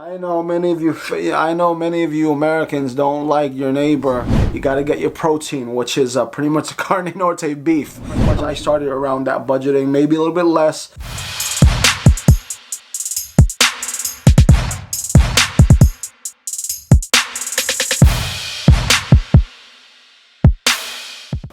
I know many of you Americans don't like your neighbor. You got to get your protein, which is pretty much a carne norte beef. I started around that budgeting, maybe a little bit less.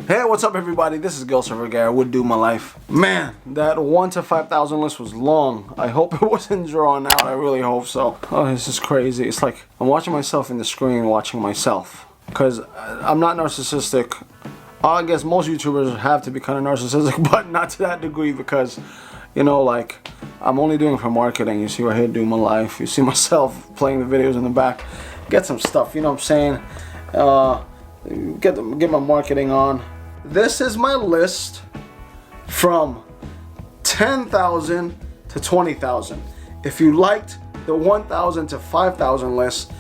Hey, what's up everybody? This is Gilsar Vergara with Do My Life. Man, that 1 to 5,000 list was long. I hope it wasn't drawn out. I really hope so. Oh, this is crazy. It's like I'm watching myself in the screen, watching myself. Because I'm not narcissistic. I guess most YouTubers have to be kind of narcissistic, but not to that degree because, you know, like, I'm only doing it for marketing. You see right here, Do My Life. You see myself playing the videos in the back. Get some stuff, you know what I'm saying? Get my marketing on. This is my list from 10,000 to 20,000. If you liked the 1,000 to 5,000 list,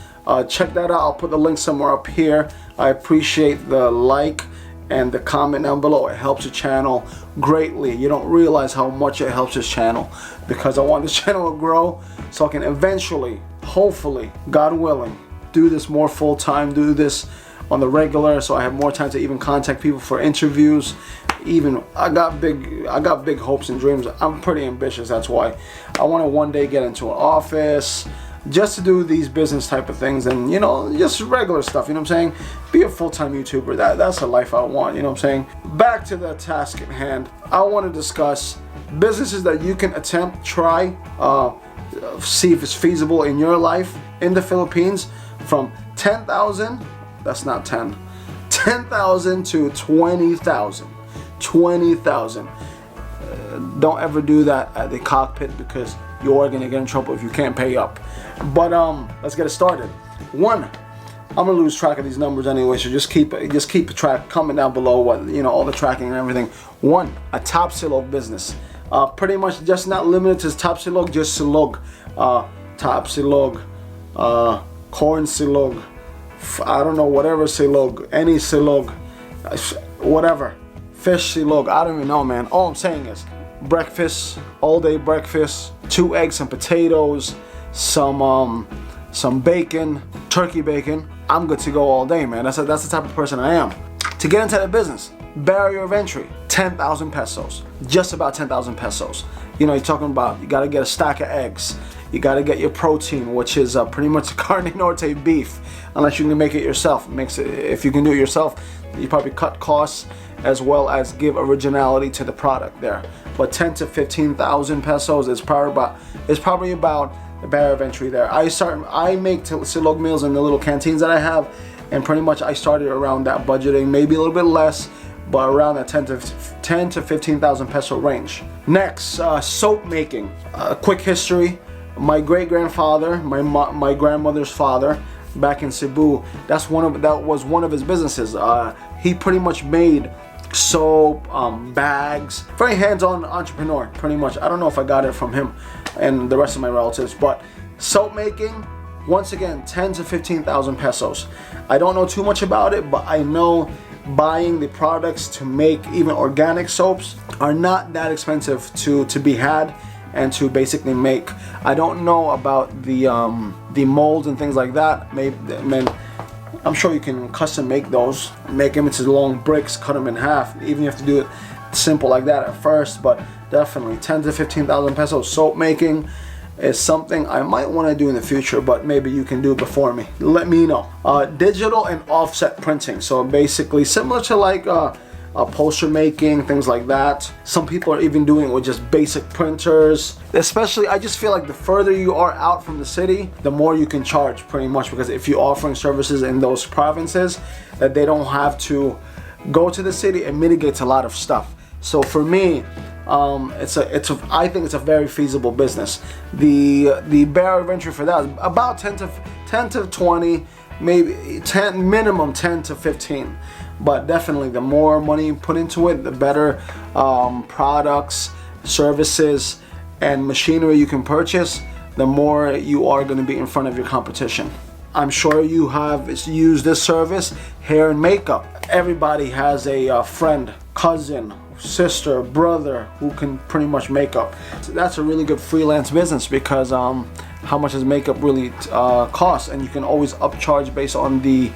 check that out. I'll put the link somewhere up here. I appreciate the like and the comment down below. It helps the channel greatly. You don't realize how much it helps this channel because I want this channel to grow so I can eventually, hopefully, God willing, do this more full-time, do this on the regular, so I have more time to even contact people for interviews. Even I got big hopes and dreams. I'm pretty ambitious. That's why I want to one day get into an office just to do these business type of things and, you know, just regular stuff, you know what I'm saying? Be a full-time YouTuber. That's the life I want, you know what I'm saying? Back to the task at hand. I want to discuss businesses that you can attempt, try, see if it's feasible in your life in the Philippines from 10,000. That's not 10. 10,000 to 20,000. 20,000. Don't ever do that at the cockpit because you are gonna get in trouble if you can't pay up. But let's get it started. One, I'm gonna lose track of these numbers anyway, so just keep track. Comment down below what, you know, all the tracking and everything. One, a top silog business. Pretty much just not limited to top silog, just silog. Top silog, corn silog. I don't know, whatever silog, any silog, whatever, fish silog, I don't even know, man. All I'm saying is breakfast, all day breakfast, 2 eggs, some potatoes, some bacon, turkey bacon. I'm good to go all day, man. That's the type of person I am. To get into the business, barrier of entry, 10,000 pesos, just about 10,000 pesos. You know, you're talking about, you gotta get a stack of eggs. You gotta get your protein, which is pretty much a carne norte beef, unless you can make it yourself. If you can do it yourself, you probably cut costs as well as give originality to the product there. But 10 to 15,000 pesos is probably about the barrier of entry there. I make silog meals in the little canteens that I have, and pretty much I started around that budgeting, maybe a little bit less, but around that 10 to 15,000 peso range. Next, soap making. Quick history. My great-grandfather, my grandmother's father, back in Cebu, that was one of his businesses. He pretty much made soap, bags. Very hands-on entrepreneur, pretty much. I don't know if I got it from him and the rest of my relatives, but soap making, once again, 10 to 15,000 pesos. I don't know too much about it, but I know buying the products to make even organic soaps are not that expensive to be had and to basically make. I don't know about the molds and things like that. Maybe, man, I'm sure you can custom make those, make them into long bricks, cut them in half. Even you have to do it simple like that at first, but definitely 10 to 15,000 pesos. Soap making is something I might want to do in the future, but maybe you can do it before me. Let me know. Digital and offset printing. So basically similar to like poster making, things like that. Some people are even doing it with just basic printers. Especially, I just feel like the further you are out from the city, the more you can charge pretty much, because if you're offering services in those provinces, that they don't have to go to the city, it mitigates a lot of stuff. So for me, I think it's a very feasible business. The barrier of entry for that is about 10 to 20, maybe 10, minimum 10 to 15. But definitely the more money you put into it, the better products, services, and machinery you can purchase, the more you are going to be in front of your competition. I'm sure you have used this service, hair and makeup. Everybody has a friend, cousin, sister, brother who can pretty much make up. So that's a really good freelance business because how much does makeup really cost, and you can always upcharge based on the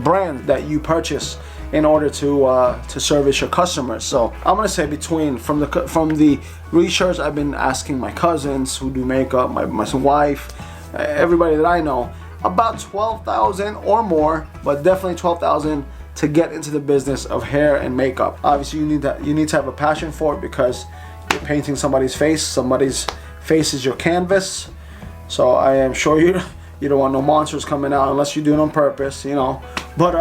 brand that you purchase in order to service your customers. So I'm gonna say from the research I've been asking my cousins who do makeup, my wife, everybody that I know, about 12,000 or more, but definitely 12,000 to get into the business of hair and makeup. Obviously you need to have a passion for it, because you're painting somebody's face is your canvas. So I am sure you don't want no monsters coming out unless you do it on purpose, you know. But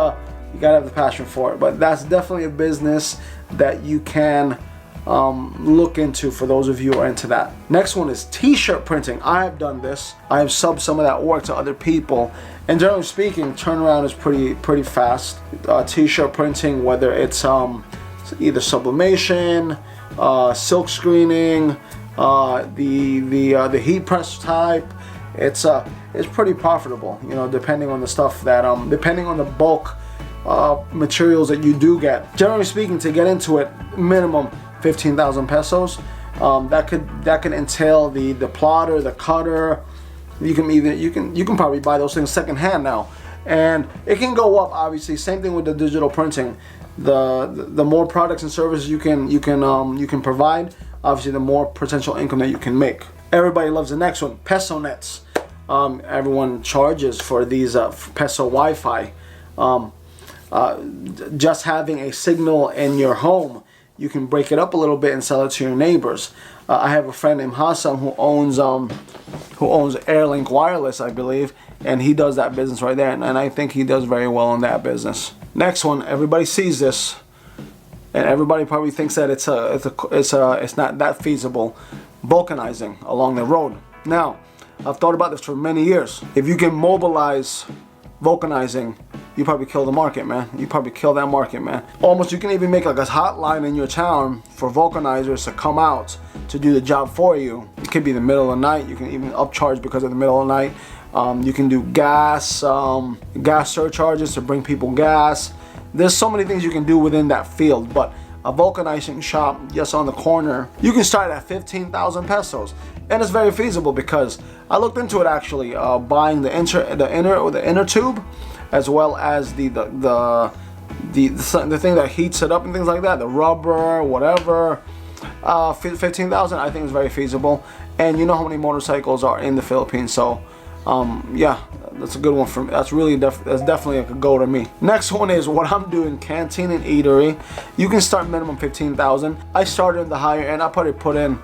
you gotta have the passion for it. But that's definitely a business that you can look into for those of you who are into that. Next one is t-shirt printing. I have done this. I have subbed some of that work to other people, and generally speaking, turnaround is pretty fast. T-shirt printing, whether it's either sublimation, silk screening, the heat press type, it's pretty profitable, you know, depending on the stuff that depending on the bulk materials that you do get. Generally speaking, to get into it, minimum 15,000 pesos. That could entail the plotter, the cutter. You can probably buy those things secondhand now, and it can go up. Obviously, same thing with the digital printing. The more products and services you can provide, obviously the more potential income that you can make. Everybody loves the next one, peso nets. Everyone charges for these peso Wi-Fi. Just having a signal in your home, you can break it up a little bit and sell it to your neighbors. I have a friend named Hassan who owns Airlink Wireless, I believe, and he does that business right there, and I think he does very well in that business. Next one, everybody sees this, and everybody probably thinks that it's not that feasible. Vulcanizing along the road. Now, I've thought about this for many years. If you can mobilize vulcanizing, you probably kill the market, man. You probably kill that market, man. Almost, you can even make like a hotline in your town for vulcanizers to come out to do the job for you. It could be the middle of the night. You can even upcharge because of the middle of the night. You can do gas surcharges to bring people gas. There's so many things you can do within that field, but a vulcanizing shop just on the corner, you can start at 15,000 pesos, and it's very feasible because I looked into it actually, buying the inner tube, as well as the thing that heats it up and things like that, the rubber, whatever. 15,000 I think is very feasible, and you know how many motorcycles are in the Philippines, so yeah, that's a good one for me. That's definitely a go to me. Next one is what I'm doing, canteen and eatery. You can start minimum 15,000. I started in the higher end. I probably put in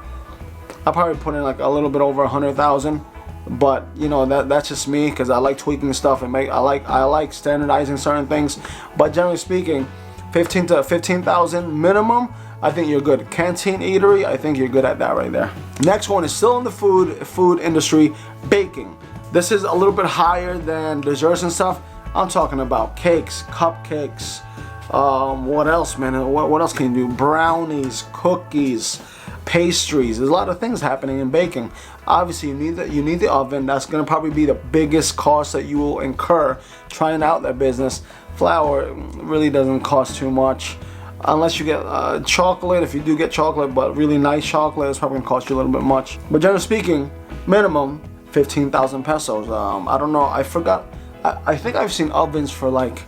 like a little bit over 100,000. But you know, that's just me, because I like tweaking stuff and I like standardizing certain things. But generally speaking, 15 to 15,000 minimum, I think you're good. Canteen eatery, I think you're good at that right there. Next one is still in the food industry, baking. This is a little bit higher than desserts and stuff. I'm talking about cakes, cupcakes. What else, man? What else can you do? Brownies, cookies, pastries. There's a lot of things happening in baking. Obviously, you need the oven. That's gonna probably be the biggest cost that you will incur trying out that business. Flour really doesn't cost too much, unless you get chocolate. If you do get chocolate, but really nice chocolate, it's probably gonna cost you a little bit much. But generally speaking, minimum 15,000 pesos. I don't know, I forgot. I think I've seen ovens for like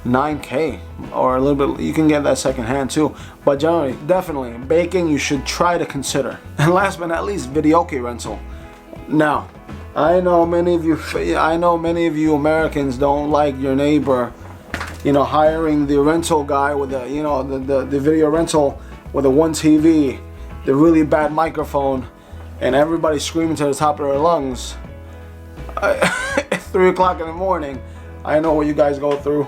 9K or a little bit. You can get that second hand too, but generally, definitely baking you should try to consider. And last but not least, videoke rental. Now, I know many of you Americans don't like your neighbor, you know, hiring the rental guy with the, you know, the video rental with the one TV, the really bad microphone, and everybody screaming to the top of their lungs at 3 o'clock in the morning. I know what you guys go through.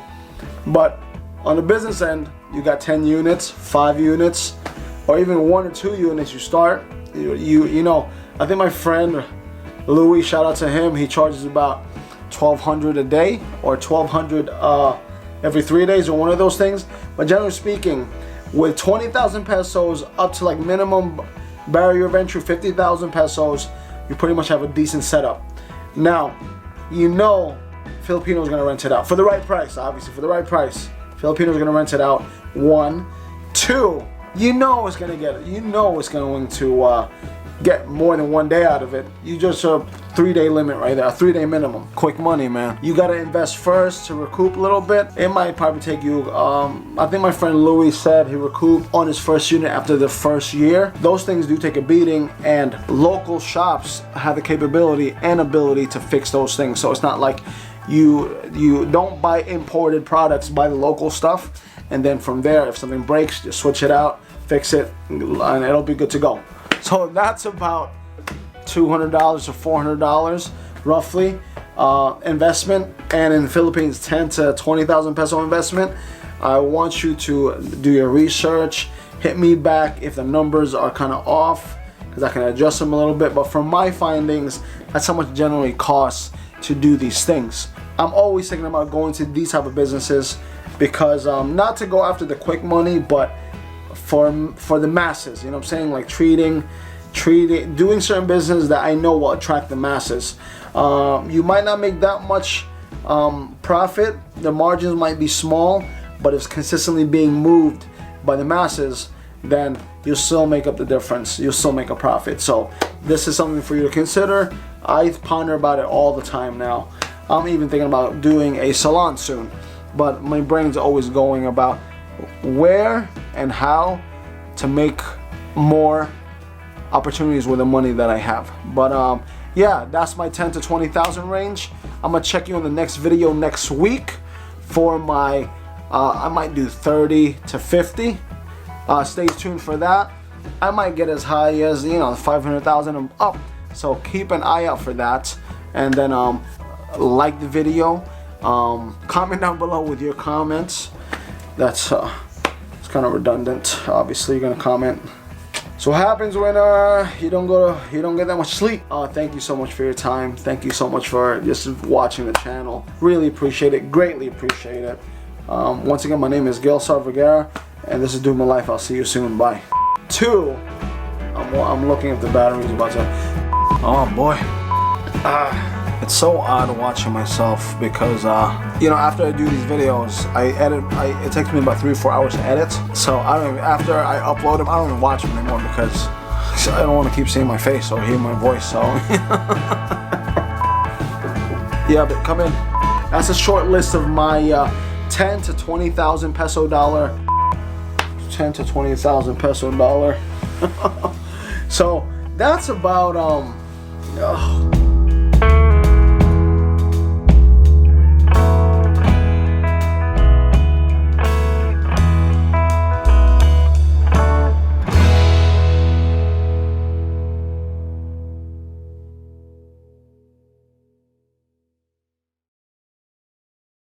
But on the business end, you got 10 units, 5 units, or even 1 or 2 units. You start, you know, I think my friend Louis, shout out to him, he charges about 1,200 a day or 1,200 every 3 days, or one of those things. But generally speaking, with 20,000 pesos up to like minimum barrier of entry 50,000 pesos, you pretty much have a decent setup. Now, you know, Filipinos are gonna rent it out for the right price. Obviously, for the right price, Filipinos are gonna rent it out. 1, 2, you know it's gonna get it. You know it's going to get more than 1 day out of it. You just a 3-day limit right there, a 3-day minimum. Quick money, man. You gotta invest first to recoup a little bit. It might probably take you, I think my friend Louis said he recouped on his first unit after the first year. Those things do take a beating, and local shops have the capability and ability to fix those things. So it's not like you don't buy imported products, buy the local stuff, and then from there, if something breaks, just switch it out, fix it, and it'll be good to go. So that's about $200 to $400 roughly investment, and in the Philippines 10 to 20,000 peso investment. I want you to do your research, hit me back if the numbers are kind of off, because I can adjust them a little bit, but from my findings, that's how much it generally costs to do these things. I'm always thinking about going to these type of businesses because not to go after the quick money, but for the masses, you know what I'm saying? Like doing certain business that I know will attract the masses. You might not make that much profit, the margins might be small, but if it's consistently being moved by the masses, then you'll still make up the difference. You'll still make a profit. So this is something for you to consider. I ponder about it all the time now. I'm even thinking about doing a salon soon, but my brain's always going about where and how to make more opportunities with the money that I have. But yeah, that's my 10 to 20,000 range. I'm gonna check you in the next video next week for my I might do 30 to 50. Stay tuned for that. I might get as high as 500,000 and up, so keep an eye out for that. And then like the video, comment down below with your comments. That's it's kind of redundant. Obviously you're gonna comment. So what happens when you don't get that much sleep. Thank you so much for your time. Thank you so much for just watching the channel. Really appreciate it, greatly appreciate it. Once again, my name is Gilsar Vergara, and this is Do My Life. I'll see you soon. Bye. 2. I'm looking at the batteries about to. Oh boy. It's so odd watching myself because after I do these videos, I edit. It takes me about 3 or 4 hours to edit. So I don't even, after I upload them, I don't even watch them anymore because I don't want to keep seeing my face or hear my voice. So yeah, but come in. That's a short list of my 10 to 20,000 peso dollar. 10 to 20,000 peso dollar. So that's about